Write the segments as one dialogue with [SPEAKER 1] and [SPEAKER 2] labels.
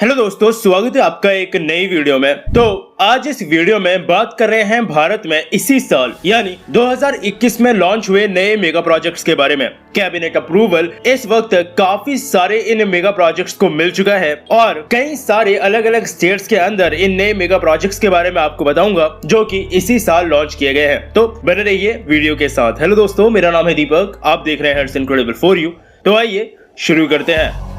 [SPEAKER 1] Hello दोस्तों, स्वागत है आपका एक नई वीडियो में। तो आज इस वीडियो में बात कर रहे हैं भारत में इसी साल यानी 2021 में लॉन्च हुए नए मेगा प्रोजेक्ट्स के बारे में। कैबिनेट अप्रूवल इस वक्त काफी सारे इन मेगा प्रोजेक्ट्स को मिल चुका है और कई सारे अलग अलग स्टेट्स के अंदर इन नए मेगा प्रोजेक्ट्स के बारे में आपको बताऊंगा जो कि इसी साल लॉन्च किए गए हैं। तो बने रहिए वीडियो के साथ। हेलो दोस्तों, मेरा नाम है दीपक, आप देख रहे हैं इट्स इनक्रेडिबल फॉर यू। तो आइए शुरू करते हैं।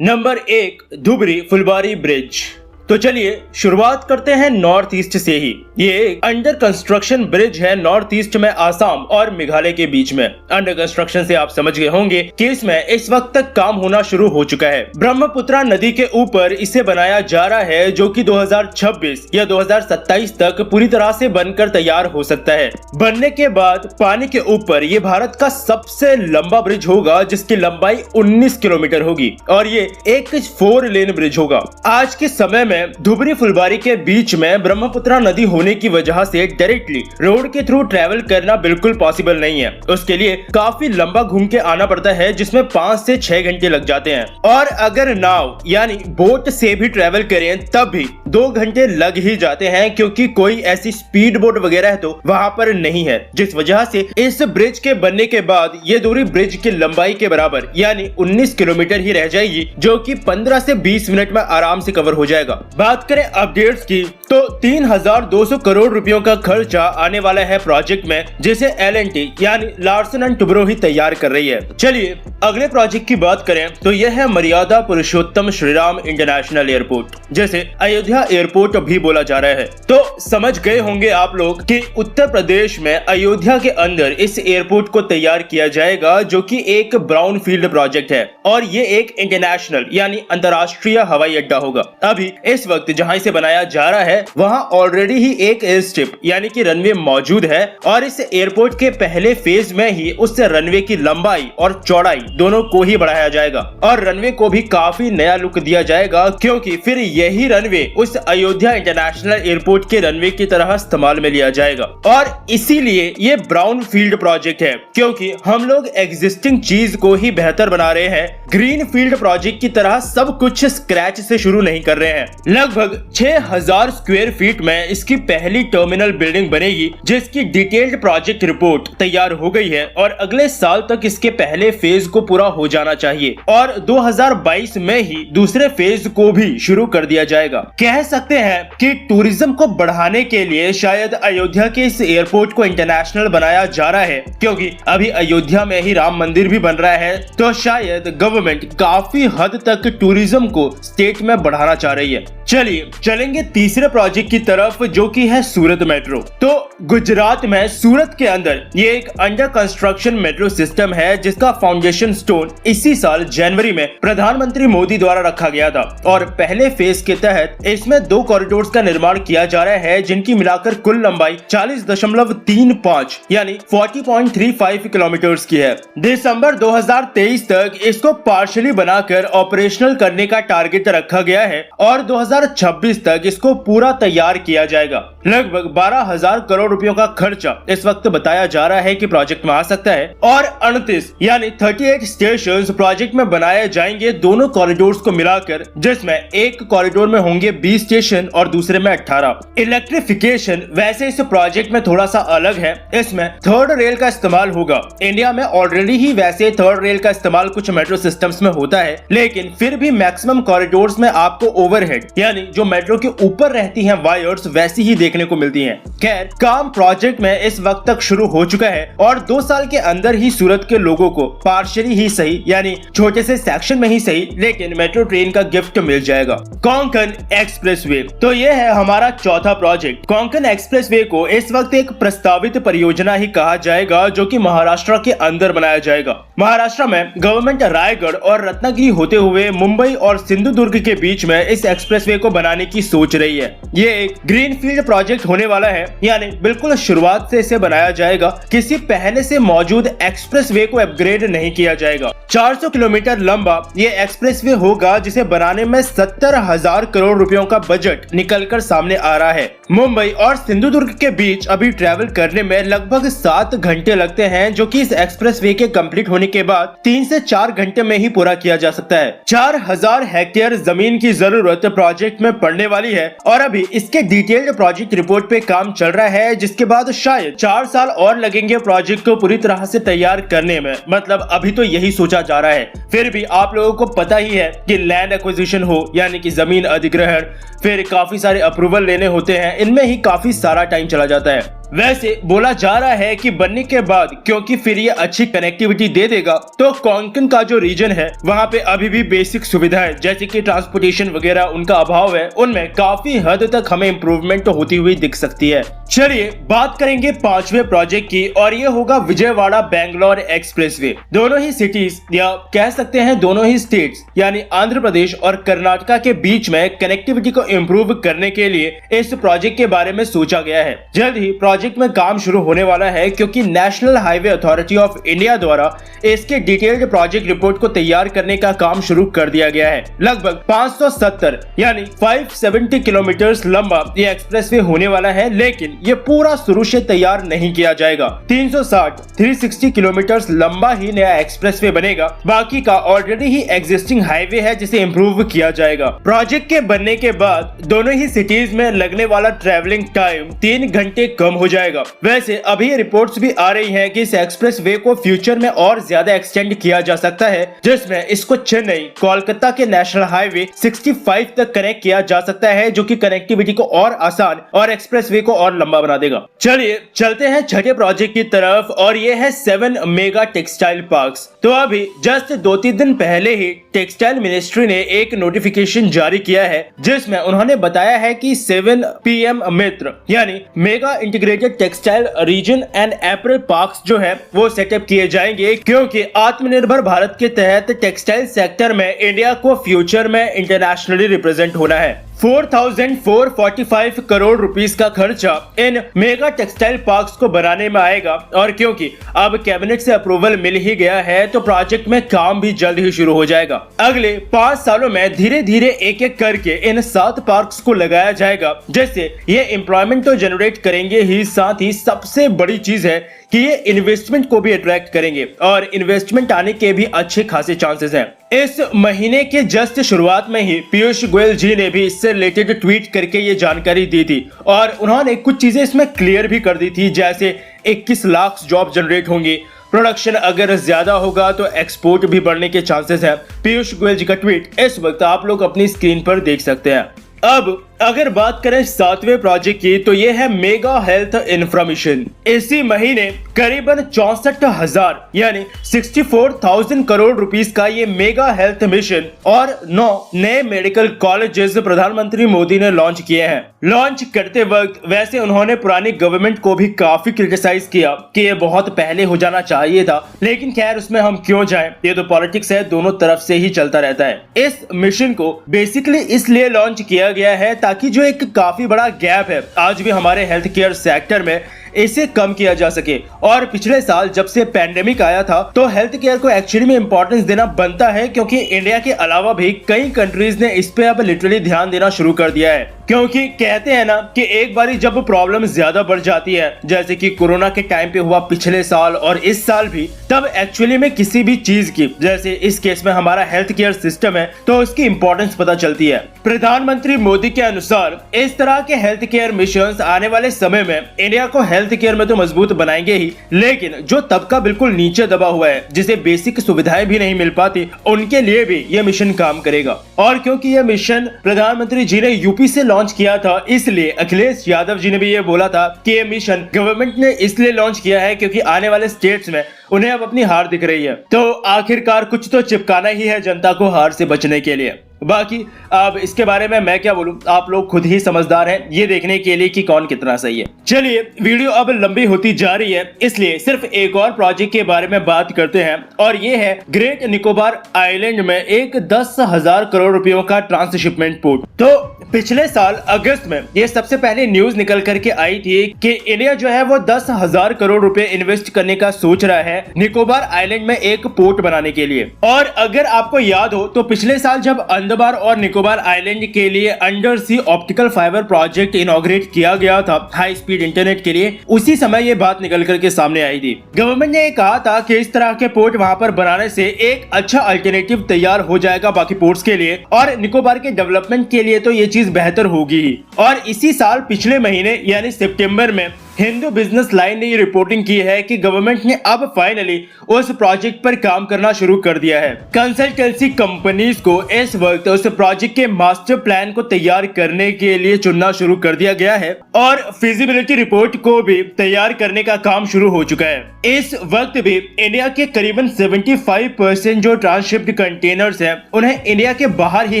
[SPEAKER 1] नंबर 1, धुबरी फुलबारी ब्रिज। तो चलिए शुरुआत करते हैं नॉर्थ ईस्ट से ही। ये एक अंडर कंस्ट्रक्शन ब्रिज है नॉर्थ ईस्ट में आसाम और मेघालय के बीच में। अंडर कंस्ट्रक्शन से आप समझ गए होंगे कि इसमें इस वक्त तक काम होना शुरू हो चुका है। ब्रह्मपुत्रा नदी के ऊपर इसे बनाया जा रहा है जो कि 2026 या 2027 तक पूरी तरह से बनकर तैयार हो सकता है। बनने के बाद पानी के ऊपर ये भारत का सबसे लंबा ब्रिज होगा जिसकी लंबाई 19 किलोमीटर होगी और ये एक 4 लेन ब्रिज होगा। आज के समय में धुबरी फुलबारी के बीच में ब्रह्मपुत्रा नदी होने की वजह से डायरेक्टली रोड के थ्रू ट्रैवल करना बिल्कुल पॉसिबल नहीं है। उसके लिए काफी लंबा घूम के आना पड़ता है जिसमें 5 से 6 घंटे लग जाते हैं और अगर नाव यानी बोट से भी ट्रैवल करें तब भी 2 घंटे लग ही जाते हैं क्योंकि कोई ऐसी स्पीड बोट वगैरह है तो वहां पर नहीं है। जिस वजह से इस ब्रिज के बनने के बाद ये दूरी ब्रिज की लंबाई के बराबर यानी 19 किलोमीटर ही रह जाएगी जो कि 15 से 20 मिनट में आराम से कवर हो जाएगा। बात करें अपडेट्स की तो 3200 करोड़ रुपयों का खर्चा आने वाला है प्रोजेक्ट में जिसे L&T यानी लार्सन एंड टुब्रो ही तैयार कर रही है। चलिए अगले प्रोजेक्ट की बात करें तो यह है मर्यादा पुरुषोत्तम श्रीराम इंटरनेशनल एयरपोर्ट, जैसे अयोध्या एयरपोर्ट भी बोला जा रहा है। तो समझ गए होंगे आप लोग कि उत्तर प्रदेश में अयोध्या के अंदर इस एयरपोर्ट को तैयार किया जाएगा जो कि एक ब्राउन फील्ड प्रोजेक्ट है और ये एक इंटरनेशनल यानी अंतर्राष्ट्रीय हवाई अड्डा होगा। अभी इस वक्त जहां इसे बनाया जा रहा है वहां ऑलरेडी ही एक एयर स्ट्रिप यानी कि रनवे मौजूद है और इस एयरपोर्ट के पहले फेज में ही उस रनवे की लंबाई और चौड़ाई दोनों को ही बढ़ाया जाएगा और रनवे को भी काफी नया लुक दिया जाएगा क्योंकि फिर यही रनवे उस अयोध्या इंटरनेशनल एयरपोर्ट के रनवे की तरह इस्तेमाल में लिया जाएगा। और इसीलिए ये ब्राउन फील्ड प्रोजेक्ट है क्योंकि हम लोग एग्जिस्टिंग चीज को ही बेहतर बना रहे हैं। ग्रीन फील्ड प्रोजेक्ट की तरह सब कुछ स्क्रैच से शुरू नहीं कर रहे हैं। लगभग 6000 स्क्वायर फीट में इसकी पहली टर्मिनल बिल्डिंग बनेगी जिसकी डिटेल्ड प्रोजेक्ट रिपोर्ट तैयार हो गई है और अगले साल तक इसके पहले फेज को पूरा हो जाना चाहिए और 2022 में ही दूसरे फेज को भी शुरू कर दिया जाएगा। कह सकते हैं कि टूरिज्म को बढ़ाने के लिए शायद अयोध्या के इस एयरपोर्ट को इंटरनेशनल बनाया जा रहा है क्योंकि अभी अयोध्या में ही राम मंदिर भी बन रहा है तो शायद गवर्नमेंट काफी हद तक टूरिज्म को स्टेट में बढ़ाना चाह रही है। चलिए चलेंगे तीसरे प्रोजेक्ट की तरफ जो कि है सूरत मेट्रो। तो गुजरात में सूरत के अंदर ये एक अंडर कंस्ट्रक्शन मेट्रो सिस्टम है जिसका फाउंडेशन स्टोन इसी साल जनवरी में प्रधानमंत्री मोदी द्वारा रखा गया था और पहले फेज के तहत इसमें 2 कॉरिडोर्स का निर्माण किया जा रहा है जिनकी मिलाकर कुल लंबाई 40.35 यानी 40.35 किलोमीटर की है। दिसंबर 2023 तक इसको पार्शियली बनाकर ऑपरेशनल करने का टारगेट रखा गया है और 2026 तक इसको पूरा तैयार किया जाएगा। लगभग 12,000 करोड़ रुपयों का खर्चा इस वक्त बताया जा रहा है कि प्रोजेक्ट में आ सकता है और 38 यानी 38 स्टेशंस प्रोजेक्ट में बनाए जाएंगे दोनों कॉरिडोर्स को मिलाकर, जिसमें एक कॉरिडोर में होंगे 20 स्टेशन और दूसरे में 18। इलेक्ट्रिफिकेशन वैसे इस प्रोजेक्ट में थोड़ा सा अलग है, इसमें थर्ड रेल का इस्तेमाल होगा। इंडिया में ऑलरेडी ही वैसे थर्ड रेल का इस्तेमाल कुछ मेट्रो सिस्टम्स में होता है लेकिन फिर भी मैक्सिमम कॉरिडोर्स में आपको ओवरहेड यानी जो मेट्रो के ऊपर रहती हैं वायर्स वैसी ही देखने को मिलती हैं। खैर काम प्रोजेक्ट में इस वक्त तक शुरू हो चुका है और 2 साल के अंदर ही सूरत के लोगों को पार्शियली ही सही यानी छोटे से सेक्शन में ही सही लेकिन मेट्रो ट्रेन का गिफ्ट मिल जाएगा। कोंकण एक्सप्रेसवे। तो ये है हमारा चौथा प्रोजेक्ट। कोंकण एक्सप्रेसवे को इस वक्त एक प्रस्तावित परियोजना ही कहा जाएगा जो कि महाराष्ट्र के अंदर बनाया जाएगा। महाराष्ट्र में गवर्नमेंट रायगढ़ और रत्नागिरी होते हुए मुंबई और सिंधुदुर्ग के बीच में इस एक्सप्रेसवे को बनाने की सोच रही है। ये एक ग्रीन फील्ड प्रोजेक्ट प्रोजेक्ट होने वाला है, यानी बिल्कुल शुरुआत से इसे बनाया जाएगा। किसी पहले से मौजूद एक्सप्रेसवे को अपग्रेड नहीं किया जाएगा। 400 किलोमीटर लंबा ये एक्सप्रेसवे होगा, जिसे बनाने में 70,000 करोड़ रुपयों का बजट निकलकर सामने आ रहा है। मुंबई और सिंधुदुर्ग के बीच अभी ट्रैवल करने में लगभग 7 घंटे लगते हैं, जो कि इस एक्सप्रेसवे के कंप्लीट होने के बाद 3 से 4 घंटे में ही पूरा किया जा सकता है। 4000 हेक्टेयर जमीन की जरूरत प्रोजेक्ट में पड़ने वाली है और अभी इसके डिटेल्ड प्रोजेक्ट रिपोर्ट पे काम चल रहा है, जिसके बाद शायद 4 साल और लगेंगे प्रोजेक्ट को पूरी तरह से तैयार करने में। मतलब अभी तो यही सोचा जा रहा है। फिर भी आप लोगों को पता ही है कि लैंड एक्विजिशन हो, यानी कि जमीन अधिग्रहण, फिर काफी सारे अप्रूवल लेने होते हैं, इनमें ही काफी सारा टाइम चला जाता है। वैसे बोला जा रहा है कि बनने के बाद, क्योंकि फिर ये अच्छी कनेक्टिविटी दे देगा, तो कोंकण का जो रीजन है वहाँ पे अभी भी बेसिक सुविधाएं जैसे कि ट्रांसपोर्टेशन वगैरह उनका अभाव है, उनमें काफी हद तक हमें इम्प्रूवमेंट तो होती हुई दिख सकती है। चलिए बात करेंगे 5वें प्रोजेक्ट की, और ये होगा विजयवाड़ा बेंगलोर एक्सप्रेसवे। दोनों ही सिटीज या कह सकते हैं दोनों ही स्टेट्स यानी आंध्र प्रदेश और कर्नाटका के बीच में कनेक्टिविटी को इम्प्रूव करने के लिए इस प्रोजेक्ट के बारे में सोचा गया है। जल्द ही प्रोजेक्ट में काम शुरू होने वाला है, क्योंकि national highway authority of India द्वारा इसके डिटेल्ड प्रोजेक्ट रिपोर्ट को तैयार करने का काम शुरू कर दिया गया है। लगभग 570 यानी 570 किलोमीटर लंबा ये एक्सप्रेसवे होने वाला है, लेकिन ये पूरा शुरू से तैयार नहीं किया जाएगा। 360 किलोमीटर लंबा ही नया एक्सप्रेसवे बनेगा, बाकी का ऑलरेडी ही एग्जिस्टिंग हाईवे है जिसे इम्प्रूव किया जाएगा। प्रोजेक्ट के बनने के बाद दोनों ही सिटीज में लगने वाला ट्रैवलिंग टाइम 3 घंटे कम हो जाएगा। वैसे अभी रिपोर्ट्स भी आ रही हैं कि इस एक्सप्रेसवे को फ्यूचर में और ज्यादा एक्सटेंड किया जा सकता है, जिसमें इसको चेन्नई कोलकाता के नेशनल हाईवे 65 तक कनेक्ट किया जा सकता है, जो कि कनेक्टिविटी को और आसान और एक्सप्रेसवे को और लंबा बना देगा। चलिए चलते हैं छठे प्रोजेक्ट की तरफ, और ये है 7 मेगा टेक्सटाइल पार्क्स। तो अभी जस्ट 2-3 दिन पहले ही टेक्सटाइल मिनिस्ट्री ने एक नोटिफिकेशन जारी किया है, जिसमें उन्होंने बताया है कि 7 PM मित्र यानी mega integrated textile reason and apparel parks जो है वो सेटअप किए जाएंगे, क्योंकि आत्मनिर्भर भारत के तहत टेक्सटाइल सेक्टर में इंडिया को फ्यूचर में इंटरनेशनली रिप्रेजेंट होना है। 4,445 करोड़ रुपीस का खर्चा इन मेगा टेक्सटाइल पार्क्स को बनाने में आएगा, और क्योंकि अब कैबिनेट से अप्रूवल मिल ही गया है तो प्रोजेक्ट में काम भी जल्द ही शुरू हो जाएगा। अगले 5 सालों में धीरे धीरे एक एक करके इन 7 पार्क्स को लगाया जाएगा, जिससे ये एम्प्लॉयमेंट तो जनरेट करेंगे ही, साथ ही सबसे बड़ी चीज है कि ये इन्वेस्टमेंट को भी अट्रैक्ट करेंगे, और इन्वेस्टमेंट आने के भी अच्छे खासे चांसेस हैं। इस महीने के जस्ट शुरुआत में ही पीयूष गोयल जी ने भी इससे रिलेटेड ट्वीट करके ये जानकारी दी थी, और उन्होंने कुछ चीजें इसमें क्लियर भी कर दी थी, जैसे 21 लाख जॉब जनरेट होंगे, प्रोडक्शन अगर ज्यादा होगा तो एक्सपोर्ट भी बढ़ने के चांसेस हैं। पीयूष गोयल जी का ट्वीट इस वक्त आप लोग अपनी स्क्रीन पर देख सकते हैं। अब अगर बात करें 7वें प्रोजेक्ट की, तो ये है मेगा हेल्थ इंफ्रामिशन। इसी महीने करीबन 64,000 यानी 64,000 करोड़ रुपीस का ये मेगा हेल्थ मिशन और 9 नए मेडिकल कॉलेजेस प्रधानमंत्री मोदी ने लॉन्च किए हैं। लॉन्च करते वक्त वैसे उन्होंने पुरानी गवर्नमेंट को भी काफी क्रिटिसाइज किया कि ये बहुत पहले हो जाना चाहिए था, लेकिन खैर उसमें हम क्यों जाएं, ये तो पॉलिटिक्स है, दोनों तरफ से ही चलता रहता है। इस मिशन को बेसिकली इसलिए लॉन्च किया गया है ताकि जो एक काफी बड़ा गैप है आज भी हमारे हेल्थ केयर सेक्टर में, इसे कम किया जा सके। और पिछले साल जब से पैंडेमिक आया था तो हेल्थ केयर को एक्चुअली में इंपॉर्टेंस देना बनता है, क्योंकि इंडिया के अलावा भी कई कंट्रीज ने इस पे अब लिटरली ध्यान देना शुरू कर दिया है। क्योंकि कहते हैं ना कि एक बारी जब प्रॉब्लम ज्यादा बढ़ जाती है, जैसे कि कोरोना के टाइम पे हुआ पिछले साल और इस साल भी, तब एक्चुअली में किसी भी चीज की, जैसे इस केस में हमारा हेल्थ केयर सिस्टम है, तो उसकी इंपॉर्टेंस पता चलती है। प्रधानमंत्री मोदी के अनुसार इस तरह के हेल्थ केयर मिशन आने वाले समय में इंडिया को हेल्थ केयर में तो मजबूत बनाएंगे ही, लेकिन जो तबका बिल्कुल नीचे दबा हुआ है, जिसे बेसिक सुविधाएं भी नहीं मिल पाती, उनके लिए भी यह मिशन काम करेगा। और क्योंकि यह मिशन प्रधानमंत्री जी ने यूपी से लॉन्च किया था, इसलिए अखिलेश यादव जी ने भी ये बोला था कि ये मिशन गवर्नमेंट ने इसलिए लॉन्च किया है क्योंकि आने वाले स्टेट्स में उन्हें अब अपनी हार दिख रही है, तो आखिरकार कुछ तो चिपकाना ही है जनता को हार से बचने के लिए। बाकी अब इसके बारे में मैं क्या बोलूं, आप लोग खुद ही समझदार हैं ये देखने के लिए कि कौन कितना सही है। चलिए वीडियो अब लंबी होती जा रही है, इसलिए सिर्फ एक और प्रोजेक्ट के बारे में बात करते हैं, और ये है ग्रेट निकोबार आइलैंड में एक 10,000 करोड़ रुपयों का ट्रांसशिपमेंट पोर्ट। तो पिछले साल अगस्त में ये सबसे पहले न्यूज निकल करके आई थी कि इंडिया जो है वो 10,000 करोड़ रुपए इन्वेस्ट करने का सोच रहा है निकोबार आइलैंड में एक पोर्ट बनाने के लिए। और अगर आपको याद हो तो पिछले साल जब अंडमान और निकोबार आइलैंड के लिए अंडर सी ऑप्टिकल फाइबर प्रोजेक्ट इनॉग्रेट किया गया था हाई स्पीड इंटरनेट के लिए, उसी समय ये बात निकल करके सामने आई थी। गवर्नमेंट ने कहा था कि इस तरह के पोर्ट वहां पर बनाने से एक अच्छा अल्टरनेटिव तैयार हो जाएगा बाकी पोर्ट्स के लिए, और निकोबार के डेवलपमेंट के लिए तो ये चीज बेहतर होगी ही। और इसी साल पिछले महीने यानी सितंबर में हिंदू बिजनेस लाइन ने ये रिपोर्टिंग की है कि गवर्नमेंट ने अब फाइनली उस प्रोजेक्ट पर काम करना शुरू कर दिया है। कंसल्टेंसी कंपनीज को इस वक्त उस प्रोजेक्ट के मास्टर प्लान को तैयार करने के लिए चुनना शुरू कर दिया गया है और फिजिबिलिटी रिपोर्ट को भी तैयार करने का काम शुरू हो चुका है। इस वक्त भी इंडिया के करीबन 75% जो ट्रांसशिप्ड कंटेनर्स हैं उन्हें इंडिया के बाहर ही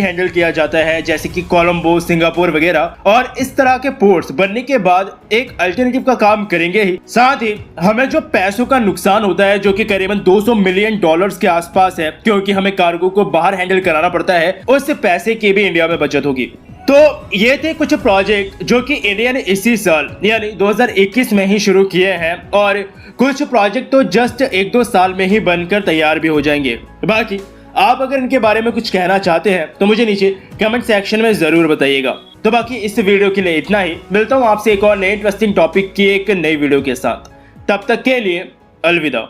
[SPEAKER 1] हैंडल किया जाता है, जैसे कि कोलंबो, सिंगापुर वगैरह। और इस तरह के पोर्ट्स बनने के बाद एक अल्टरनेटिव का काम करेंगे ही, साथ ही हमें जो पैसों का नुकसान होता है जो कि करीबन $200 मिलियन के आसपास है, क्योंकि हमें कार्गो को बाहर हैंडल कराना पड़ता है, उस पैसे की भी इंडिया में बचत होगी। तो ये थे कुछ प्रोजेक्ट जो कि इंडिया ने इसी साल यानी 2021 में ही शुरू किए हैं, और कुछ प्रोजेक्ट तो जस्ट 1-2 साल में ही बनकर तैयार भी हो जाएंगे। बाकी आप अगर इनके बारे में कुछ कहना चाहते हैं तो मुझे नीचे कमेंट सेक्शन में जरूर बताइएगा। तो बाकी इस वीडियो के लिए इतना ही, मिलता हूं आपसे एक और नए इंटरेस्टिंग टॉपिक की एक नई वीडियो के साथ। तब तक के लिए अलविदा।